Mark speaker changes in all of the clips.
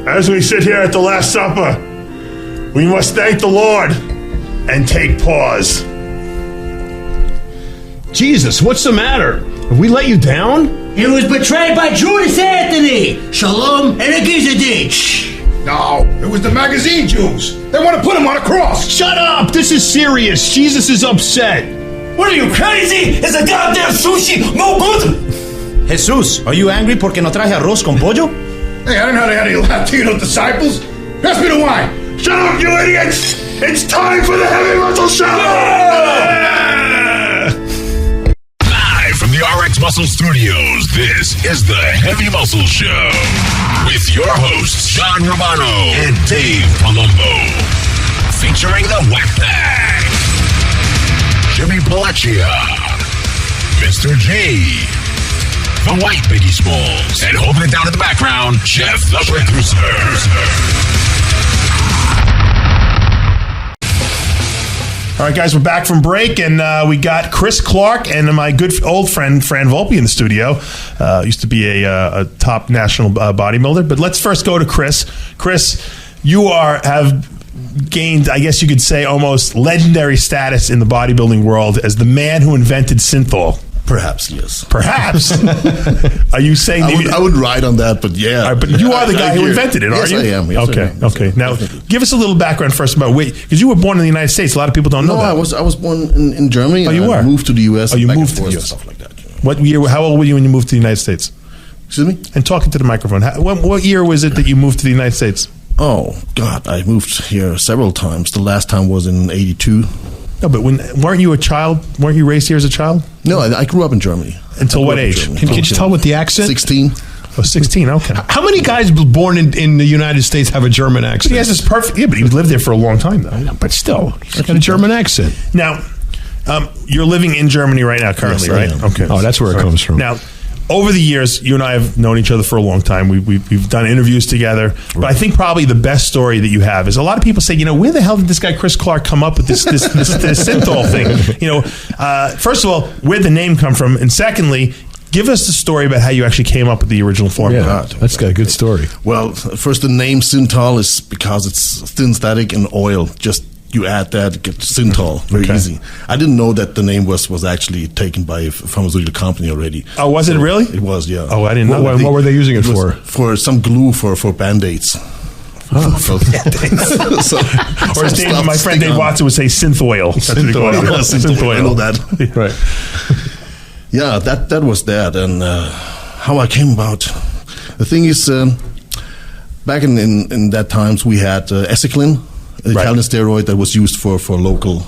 Speaker 1: As we sit here at the Last Supper, we must thank the Lord and take pause.
Speaker 2: Jesus, what's the matter? Have we let you down?
Speaker 3: He was betrayed by Judas Anthony. Shalom and Agizadich.
Speaker 4: No, it was the magazine Jews. They want to put him on a cross.
Speaker 2: Shut up! This is serious. Jesus is upset.
Speaker 3: What are you, crazy? Is a goddamn sushi no good?
Speaker 5: Jesus, are you angry porque no traje arroz con pollo?
Speaker 4: Hey, I didn't know they had any Latino disciples. Pass me the wine.
Speaker 1: Shut up, you idiots! It's time for the Heavy Muscle Show!
Speaker 6: Live from the RXMuscle Studios, this is the Heavy Muscle Show with your hosts, John Romano and Dave Palumbo. Featuring the Whack Pack, Jimmy Pellechia, Mr. J, the White Biggie Smalls, and holding it down in the background, Jeff the Producer.
Speaker 1: All right, guys, we're back from break, and we got Chris Clark and my good old friend, Fran Volpe, in the studio. Used to be a top national bodybuilder. But let's first go to Chris. Chris, you have gained, I guess you could say, almost legendary status in the bodybuilding world as the man who invented synthol.
Speaker 7: Perhaps, yes.
Speaker 1: Perhaps. Are you saying
Speaker 7: I would ride on that, but yeah.
Speaker 1: Right, but you are the guy who invented it, aren't you?
Speaker 7: Yes, I am. Yes,
Speaker 1: okay,
Speaker 7: I am.
Speaker 1: okay. Now, give us a little background first about because you were born in the United States. A lot of people don't know that.
Speaker 7: I was born in Germany.
Speaker 1: Oh, you were?
Speaker 7: I moved to the U.S.
Speaker 1: Oh, you moved to the U.S.
Speaker 7: Stuff like that. You know.
Speaker 1: What year? How old were you when you moved to the United States?
Speaker 7: Excuse me?
Speaker 1: And talking to the microphone. What year was it that you moved to the United States?
Speaker 7: Oh, God, I moved here several times. The last time was in 82.
Speaker 1: No, but weren't you a child? Weren't you raised here as a child?
Speaker 7: No, I grew up in Germany.
Speaker 1: Until what age?
Speaker 2: Can you tell with the accent?
Speaker 7: 16.
Speaker 1: Oh, 16, okay.
Speaker 2: How many guys born in the United States have a German accent?
Speaker 1: He has this perfect... Yeah, but he lived there for a long time, though.
Speaker 2: But still, he's got a German accent.
Speaker 1: Now, you're living in Germany right now, currently,
Speaker 7: Yes, I
Speaker 1: right?
Speaker 7: am.
Speaker 1: Okay.
Speaker 2: Oh, that's where it comes from.
Speaker 1: Now, over the years, you and I have known each other for a long time. We've done interviews together. But I think probably the best story that you have is a lot of people say, where the hell did this guy Chris Clark come up with this synthol thing? First of all, where'd the name come from? And secondly, give us the story about how you actually came up with the original formula.
Speaker 2: Yeah, that's got a good story.
Speaker 7: Well, first, the name Synthol is because it's synthetic and oil. Just you add that, it gets Synthol. Very easy. I didn't know that the name was actually taken by a pharmaceutical company already.
Speaker 1: Oh, was it really?
Speaker 7: It was, yeah.
Speaker 1: Oh, I didn't know.
Speaker 2: What were they using it for?
Speaker 7: For some glue for Band-Aids.
Speaker 1: Oh, so, or as my friend Dave Watson would say, synth oil.
Speaker 7: Synth oil. I know that.
Speaker 1: Right.
Speaker 7: Yeah, that was that. And how I came about. The thing is, back in that times, we had Esiclin, Italian steroid that was used for local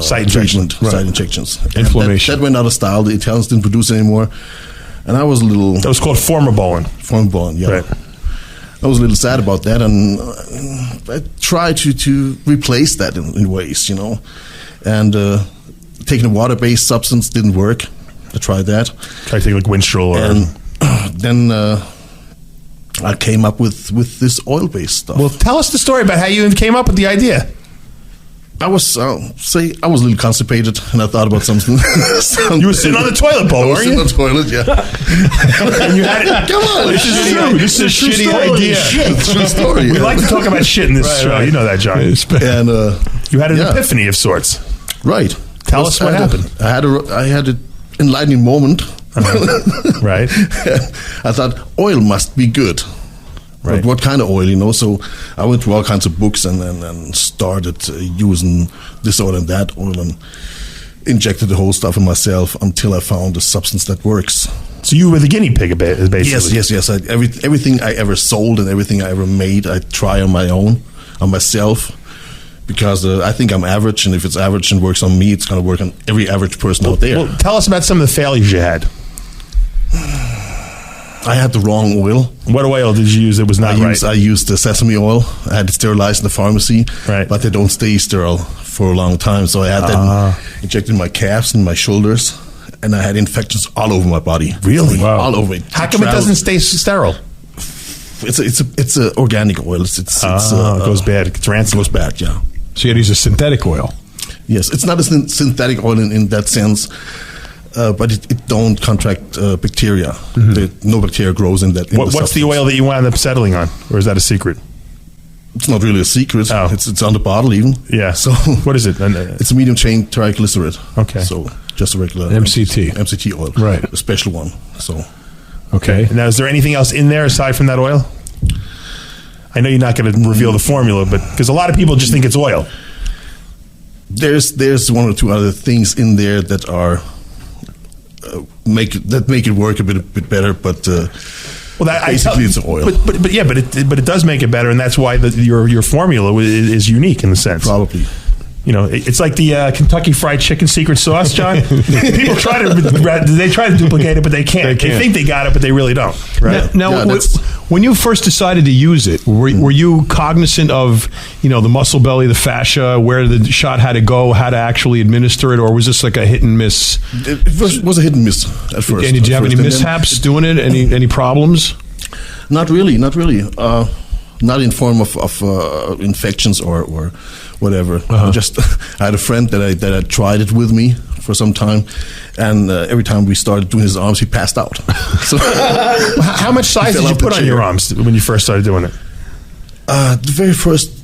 Speaker 1: site injection.
Speaker 7: Site injections.
Speaker 2: Inflammation.
Speaker 7: That went out of style. The Italians didn't produce it anymore. And I was a little...
Speaker 1: That was called formabolin.
Speaker 7: Formabolin, yeah.
Speaker 1: Right.
Speaker 7: I was a little sad about that, and I tried to replace that in ways, And taking a water-based substance didn't work. I tried that.
Speaker 1: Tried to take like Winstrol
Speaker 7: and then I came up with this oil-based stuff.
Speaker 1: Well, tell us the story about how you came up with the idea.
Speaker 7: I was a little constipated, and I thought about something.
Speaker 1: You were sitting on the toilet bowl, weren't you?
Speaker 7: I was sitting on the toilet, yeah.
Speaker 1: And you had it.
Speaker 7: Come on,
Speaker 1: this is true. This is a shitty idea.
Speaker 7: True story.
Speaker 1: We like to talk about shit in this show. Right. You know that, John.
Speaker 7: And
Speaker 1: you had an epiphany of sorts.
Speaker 7: Right.
Speaker 1: Tell us what happened.
Speaker 7: I had an enlightening moment.
Speaker 1: Right.
Speaker 7: I thought oil must be good. Right. But what kind of oil, So I went through all kinds of books and started using this oil and that oil and injected the whole stuff in myself until I found a substance that works.
Speaker 1: So you were the guinea pig, basically.
Speaker 7: Yes. Everything I ever sold and everything I ever made, I try on my own, on myself. Because I think I'm average, and if it's average and works on me, it's going to work on every average person out there.
Speaker 1: Well, tell us about some of the failures you had.
Speaker 7: I had the wrong oil.
Speaker 1: What oil did you use that was not right?
Speaker 7: I used the sesame oil. I had it sterilized in the pharmacy,
Speaker 1: right.
Speaker 7: But they don't stay sterile for a long time. So I had that injected in my calves and my shoulders, and I had infections all over my body.
Speaker 1: Really?
Speaker 7: Wow. All over it.
Speaker 1: How come it doesn't stay sterile?
Speaker 7: It's a organic oil. It
Speaker 1: goes bad. It gets rancid.
Speaker 7: It goes bad, yeah.
Speaker 2: So you had to use a synthetic oil.
Speaker 7: Yes, it's not a synthetic oil in that sense. but it don't contract bacteria. No bacteria grows in that.
Speaker 1: What's the oil that you wound up settling on, or is that a secret?
Speaker 7: It's not really a secret.
Speaker 1: Oh.
Speaker 7: It's on the bottle even.
Speaker 1: Yeah.
Speaker 7: So
Speaker 1: what is it?
Speaker 7: It's a medium chain triglyceride.
Speaker 1: Okay.
Speaker 7: So just a regular
Speaker 2: MCT
Speaker 7: oil.
Speaker 2: Right.
Speaker 7: A special one. So.
Speaker 2: Okay.
Speaker 1: Now, is there anything else in there aside from that oil? I know you're not going to reveal the formula, but because a lot of people just think it's oil.
Speaker 7: There's one or two other things in there that are make it work a bit better, but basically it's oil.
Speaker 1: But it does make it better, and that's why your formula is unique in the sense.
Speaker 7: Probably.
Speaker 1: You know, it's like the Kentucky Fried Chicken secret sauce, John. People try to duplicate it, but they can't. They think they got it, but they really don't. Right?
Speaker 2: Now when you first decided to use it, were you cognizant of, the muscle belly, the fascia, where the shot had to go, how to actually administer it, or was this like a hit and miss?
Speaker 7: It was a hit and miss at first.
Speaker 2: And did you have any mishaps doing it? Any problems?
Speaker 7: Not really. Not in form of infections or whatever. Just I had a friend that had tried it with me for some time, and every time we started doing his arms, he passed out. So
Speaker 1: how much size did you put on your arms when you first started doing it?
Speaker 7: The very first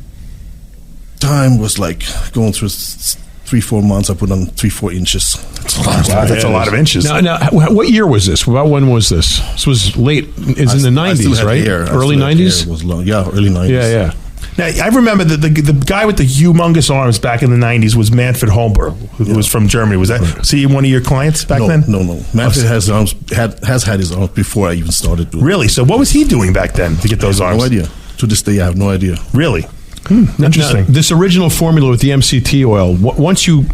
Speaker 7: time was like going through 3-4 months. I put on 3-4 inches.
Speaker 1: That's a lot of inches.
Speaker 2: Now, what year was this? About when was this? This was late. It's in the 90s, right? Early 90s?
Speaker 7: It was long. Yeah, early 90s.
Speaker 2: Yeah.
Speaker 1: Now, I remember the guy with the humongous arms back in the 90s was Manfred Holber, who was from Germany. Was he one of your clients back then?
Speaker 7: No. Manfred has had his arms before I even started doing it.
Speaker 1: Really? So what was he doing back then to get those arms?
Speaker 7: No idea. To this day, I have no idea.
Speaker 1: Really? Interesting.
Speaker 2: Now, this original formula with the MCT oil, once you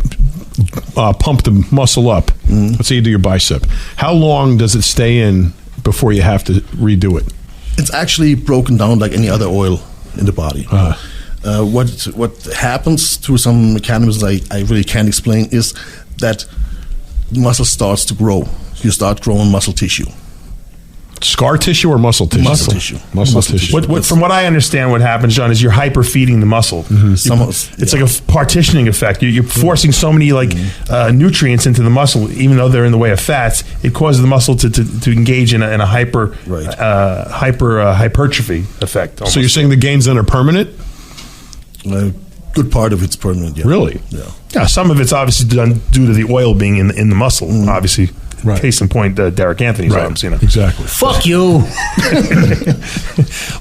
Speaker 2: pump the muscle up, let's say you do your bicep, how long does it stay in before you have to redo it?
Speaker 7: It's actually broken down like any other oil in the body. What happens through some mechanisms I really can't explain is that muscle starts to grow. You start growing muscle tissue.
Speaker 2: Scar tissue or muscle tissue?
Speaker 7: Muscle tissue.
Speaker 2: Muscle tissue.
Speaker 1: From what I understand, what happens, John, is you're hyper feeding the muscle. It's like a partitioning effect. You're forcing so many nutrients into the muscle, even though they're in the way of fats. It causes the muscle to engage in a hypertrophy effect. Almost.
Speaker 2: So you're saying the gains then are permanent?
Speaker 7: Good part of it's permanent. Yeah.
Speaker 2: Really?
Speaker 1: Yeah. Some of it's obviously done due to the oil being in the muscle. Obviously.
Speaker 2: Right.
Speaker 1: Case in point, Derek Anthony's arms.
Speaker 2: Exactly.
Speaker 3: Fuck you.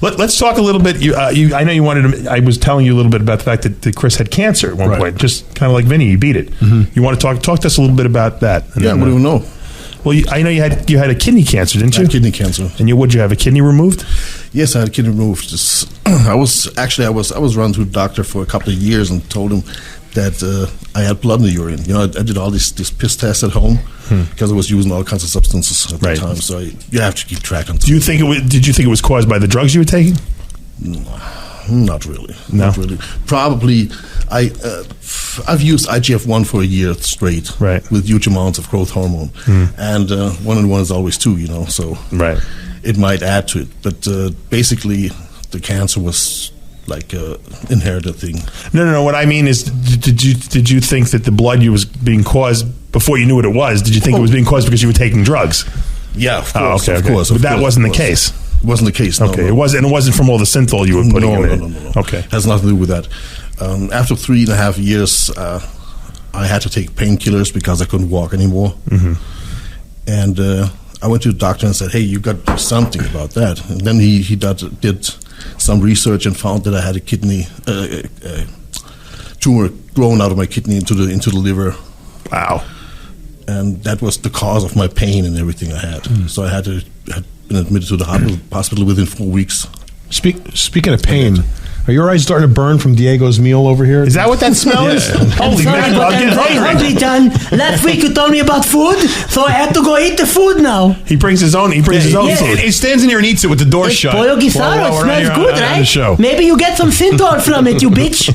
Speaker 1: Let's talk a little bit. I know you wanted to. I was telling you a little bit about the fact that Chris had cancer at one point. Just kind of like Vinny, you beat it. You want to talk to us a little bit about that?
Speaker 7: What do you know?
Speaker 1: Well, I know you had a kidney cancer, didn't you?
Speaker 7: I had kidney cancer.
Speaker 1: And would you have a kidney removed?
Speaker 7: Yes, I had a kidney removed. I was run to the doctor for a couple of years and told him that I had blood in the urine. I did all these piss tests at home because I was using all kinds of substances at the time. So you have to keep track on.
Speaker 1: Did you think it was caused by the drugs you were taking?
Speaker 7: Not really.
Speaker 1: No?
Speaker 7: Not really. Probably. I've used IGF-1 for a year straight, with huge amounts of growth hormone, and 1 and 1 is always 2. So it might add to it, but basically the cancer was like inherited thing.
Speaker 1: No. What I mean is, did you think that the blood you was being caused before you knew what it was? Did you think it was being caused because you were taking drugs?
Speaker 7: Yeah, of course.
Speaker 1: Of course. But that wasn't the case.
Speaker 7: It wasn't the case. No,
Speaker 1: okay,
Speaker 7: no.
Speaker 1: It wasn't from all the synthol you were putting in there.
Speaker 7: No.
Speaker 1: Okay,
Speaker 7: has nothing to do with that. After 3.5 years, I had to take painkillers because I couldn't walk anymore. And I went to the doctor and said, "Hey, you got to do something about that." And then he did some research and found that I had a kidney tumor growing out of my kidney into the liver.
Speaker 1: Wow!
Speaker 7: And that was the cause of my pain and everything I had. So I had been admitted to the hospital within 4 weeks.
Speaker 2: Speaking of pain, are your eyes starting to burn from Diego's meal over here?
Speaker 1: Is that what that smell is? Holy
Speaker 3: sorry, but I'm very hungry, John. Last week you told me about food, so I have to go eat the food now.
Speaker 1: He brings his own. Food.
Speaker 2: He stands in here and eats it with the door shut.
Speaker 3: Pollo guisado. It smells good, right?
Speaker 2: The show.
Speaker 3: Maybe you get some synthol from it, you bitch.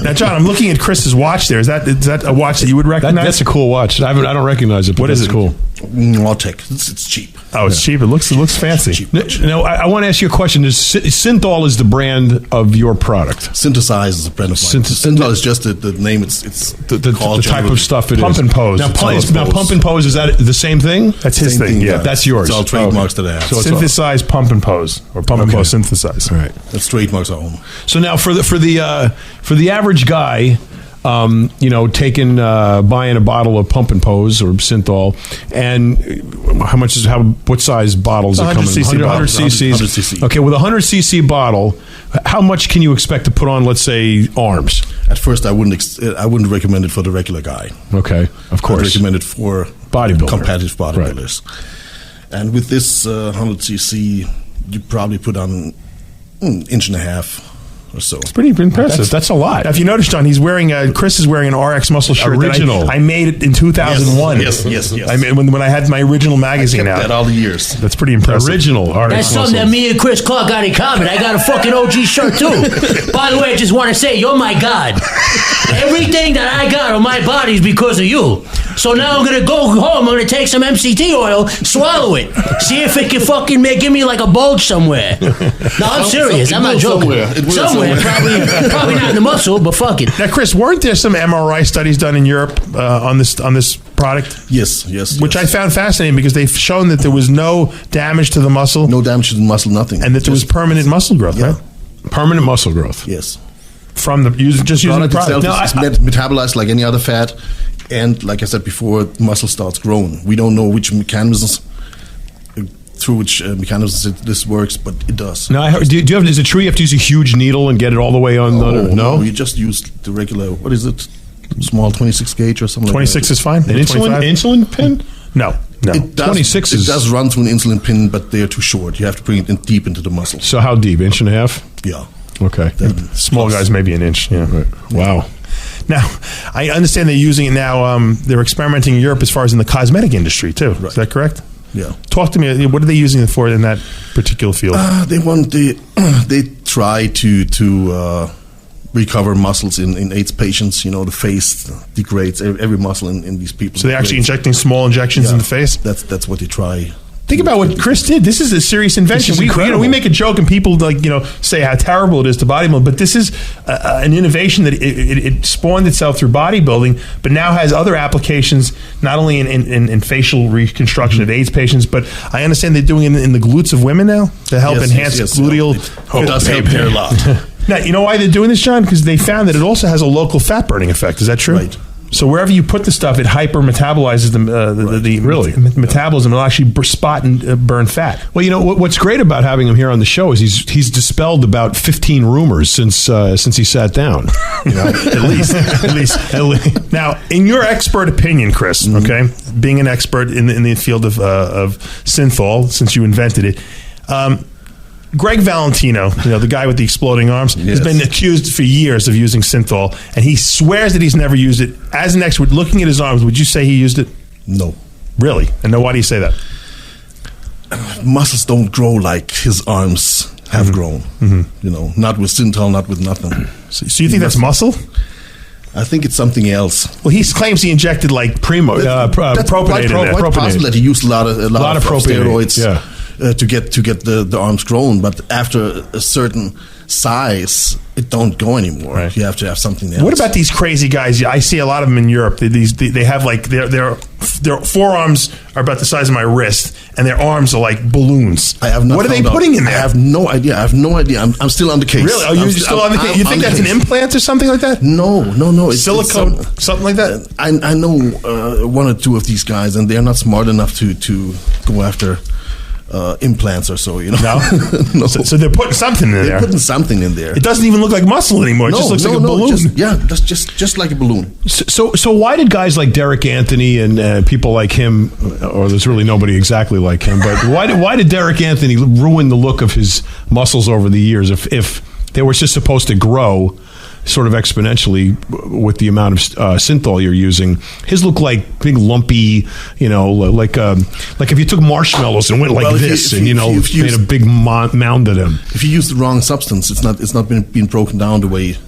Speaker 1: Now, John, I'm looking at Chris's watch there. Is that a watch that you would recognize?
Speaker 2: That's a cool watch. I don't recognize it, but
Speaker 1: what is
Speaker 2: it's
Speaker 1: it?
Speaker 2: cool.
Speaker 7: Nortec. It's cheap.
Speaker 1: Oh, it's cheap. It looks fancy.
Speaker 2: Now, I want to ask you a question. Synthol is the brand of your product.
Speaker 7: Synthesize is a brand of mine. Synthol is just the name. It's
Speaker 2: The type of stuff it is.
Speaker 1: Pump and Pose.
Speaker 2: Now, Pump and Pose, is that the same thing?
Speaker 1: That's his thing. Yeah,
Speaker 2: that's yours.
Speaker 7: It's all trademarks that I have.
Speaker 2: So it's
Speaker 1: Synthesize, Pump and Pose, or Pump and Pose Synthesize.
Speaker 2: All right.
Speaker 7: That's trademarks our own.
Speaker 2: So now for the average guy, buying a bottle of Pump and Pose or Synthol, and what size bottles are coming? 100 cc. Okay, with a 100 cc bottle, how much can you expect to put on, let's say, arms?
Speaker 7: At first, I wouldn't recommend it for the regular guy.
Speaker 2: Okay, of course.
Speaker 7: I'd recommend it for competitive bodybuilders. Right. And with this 100 cc, you probably put on an inch and a half. Or so.
Speaker 1: It's pretty impressive.
Speaker 2: That's a lot.
Speaker 1: Now, if you noticed, John, Chris is wearing an RXMuscle shirt.
Speaker 2: Original.
Speaker 1: I made it in 2001.
Speaker 7: Yes.
Speaker 1: I made when I had my original magazine out.
Speaker 7: That all the years.
Speaker 1: That's pretty impressive.
Speaker 2: Original RXMuscle.
Speaker 3: That's something that me and Chris Clark got in common. I got a fucking OG shirt too. By the way, I just want to say, you're my God. Everything that I got on my body is because of you. So now I'm going to go home, I'm going to take some MCT oil, swallow it, see if it can fucking give me like a bulge somewhere. No, I'm serious. I'm not joking. Somewhere. Probably not in the muscle, but fuck it.
Speaker 1: Now, Chris, weren't there some MRI studies done in Europe on this product?
Speaker 7: Yes.
Speaker 1: Which I found fascinating because they've shown that there was no damage to the muscle.
Speaker 7: No damage to the muscle, nothing.
Speaker 1: And that there was permanent muscle growth, right?
Speaker 2: Permanent muscle growth.
Speaker 7: Yes.
Speaker 1: From using the product.
Speaker 7: It's metabolized like any other fat. And like I said before, muscle starts growing. We don't know which mechanisms this works, but it does.
Speaker 2: Now, is it true you have to use a huge needle and get it all the way on?
Speaker 7: No, you just use the regular. What is it? Small 26 gauge or something.
Speaker 1: 26 is fine.
Speaker 2: An insulin pin?
Speaker 1: No.
Speaker 7: It does,
Speaker 2: 26
Speaker 7: it does run through an insulin pin, but they are too short. You have to bring it in deep into the muscle.
Speaker 2: So how deep? Inch and a half?
Speaker 7: Yeah.
Speaker 2: Okay.
Speaker 1: Small guys maybe an inch. Yeah.
Speaker 2: Right. Wow.
Speaker 1: Now, I understand they're using it now. They're experimenting in Europe as far as in the cosmetic industry too. Right. Is that correct?
Speaker 7: Yeah.
Speaker 1: Talk to me. What are they using it for in that particular field?
Speaker 7: They try to recover muscles in AIDS patients. The face degrades every muscle in these people.
Speaker 1: So they're actually injecting small injections in the face.
Speaker 7: That's what they try.
Speaker 1: Think about what Chris did. This is a serious invention. We make a joke and people say how terrible it is to bodybuilding, but this is an innovation that it spawned itself through bodybuilding, but now has other applications not only in facial reconstruction of AIDS patients, but I understand they're doing it in the glutes of women now to help enhance gluteal.
Speaker 7: It does help there a lot.
Speaker 1: Now, you know why they're doing this, John? Because they found that it also has a local fat burning effect. Is that true?
Speaker 7: Right.
Speaker 1: So wherever you put the stuff, it hyper metabolizes the metabolism. It'll actually spot and burn fat.
Speaker 2: Well, what's great about having him here on the show is he's dispelled about 15 rumors since he sat down.
Speaker 1: At least. Now, in your expert opinion, Chris, okay, being an expert in the field of synthol, since you invented it. Greg Valentino, the guy with the exploding arms, has been accused for years of using synthol, and he swears that he's never used it. As an expert, looking at his arms, would you say he used it?
Speaker 7: No.
Speaker 1: Really? And why do you say that?
Speaker 7: Muscles don't grow like his arms have grown. Not with synthol, not with nothing.
Speaker 1: So you think that's muscle?
Speaker 7: I think it's something else.
Speaker 1: Well, he claims he injected propionate in there.
Speaker 7: Quite possible that he used a lot of steroids.
Speaker 2: Yeah.
Speaker 7: To get the arms grown, but after a certain size, it don't go anymore. Right. You have to have something else.
Speaker 1: What about these crazy guys? I see a lot of them in Europe. They have their forearms are about the size of my wrist, and their arms are like balloons.
Speaker 7: I have not.
Speaker 1: What are they putting in there?
Speaker 7: I have no idea. I'm still on the case.
Speaker 1: Really? Are you still on the case? You think that's an implant or something like that?
Speaker 7: No. It's
Speaker 1: silicone, something like that.
Speaker 7: I know one or two of these guys, and they're not smart enough to go after implants or so,
Speaker 1: No?
Speaker 7: No.
Speaker 1: So they're putting something in there.
Speaker 7: They're putting something in there.
Speaker 1: It doesn't even look like muscle anymore. It just looks like a balloon.
Speaker 7: Just like a balloon.
Speaker 2: So why did guys like Derek Anthony and people like him, or there's really nobody exactly like him, but why did Derek Anthony ruin the look of his muscles over the years if they were just supposed to grow sort of exponentially with the amount of synthol you're using? His look like big lumpy, like if you took marshmallows and went made a big mound of them.
Speaker 7: If you use the wrong substance, it's not being broken down the way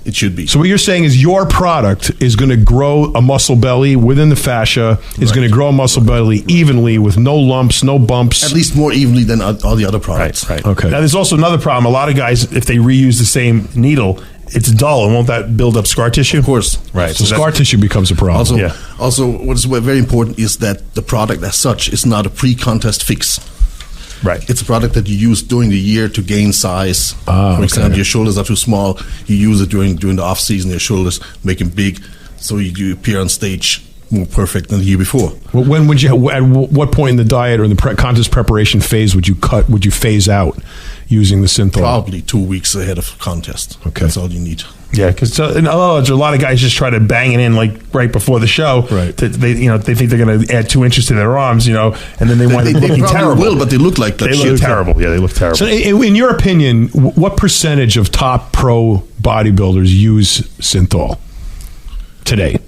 Speaker 7: it should be.
Speaker 2: So what you're saying is your product is going to grow a muscle belly within the fascia, is going to grow a muscle belly evenly with no lumps, no bumps.
Speaker 7: At least more evenly than all the other products.
Speaker 1: Right.
Speaker 2: Okay.
Speaker 1: Now, there's also another problem. A lot of guys, if they reuse the same needle, it's dull, and won't that build up scar tissue?
Speaker 7: Of course.
Speaker 1: Right.
Speaker 2: So scar tissue becomes a problem.
Speaker 7: Also, what is very important is that the product as such is not a pre-contest fix.
Speaker 1: Right.
Speaker 7: It's a product that you use during the year to gain size. For example, your shoulders are too small. You use it during the off season. Your shoulders make them big, so you appear on stage more perfect than the year before.
Speaker 2: Well, when would you? At what point in the diet or in the contest preparation phase would you cut? Would you phase out using the Synthol?
Speaker 7: Probably 2 weeks ahead of contest.
Speaker 2: Okay,
Speaker 7: that's all you need.
Speaker 1: Yeah, because a lot of guys just try to bang it in like right before the show.
Speaker 2: Right.
Speaker 1: They think they're going to add 2 inches to their arms, and then they wind up looking
Speaker 7: probably
Speaker 1: terrible.
Speaker 7: Will, but they look like that.
Speaker 1: They look terrible. Yeah, they look terrible.
Speaker 2: So, in your opinion, what percentage of top pro bodybuilders use Synthol today?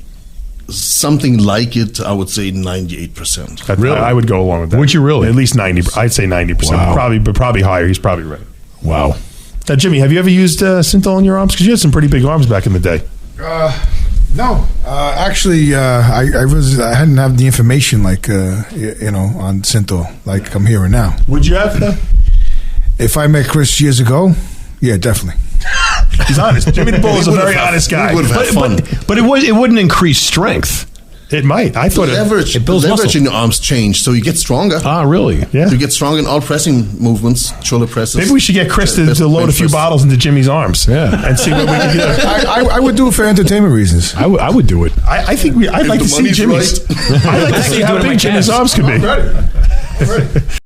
Speaker 7: Something like it, I would say 98%.
Speaker 1: Really? I would go along with that.
Speaker 2: Would you really?
Speaker 1: At least 90%. I'd say 90%.
Speaker 2: Wow.
Speaker 1: Probably higher. He's probably right.
Speaker 2: Wow.
Speaker 1: Now, Jimmy, have you ever used Synthol in your arms? Because you had some pretty big arms back in the day.
Speaker 8: No, actually, I hadn't have the information like on Synthol like I'm hearing now.
Speaker 1: Would you have?
Speaker 8: If I met Chris years ago, yeah, definitely.
Speaker 1: He's honest. Jimmy the Bull is a very honest guy.
Speaker 2: But it wouldn't increase strength.
Speaker 1: It might. I thought
Speaker 7: it builds leverage in your arms change, so you get stronger.
Speaker 2: Ah, really?
Speaker 1: Yeah.
Speaker 7: You get stronger in all pressing movements, shoulder presses.
Speaker 1: Maybe we should get Chris to load a few bottles into Jimmy's arms.
Speaker 2: Yeah.
Speaker 1: And see what we can do.
Speaker 8: I would do it for entertainment reasons.
Speaker 2: I would do it.
Speaker 1: I think I'd like to see Jimmy's. I'd like to see how big Jimmy's arms could be.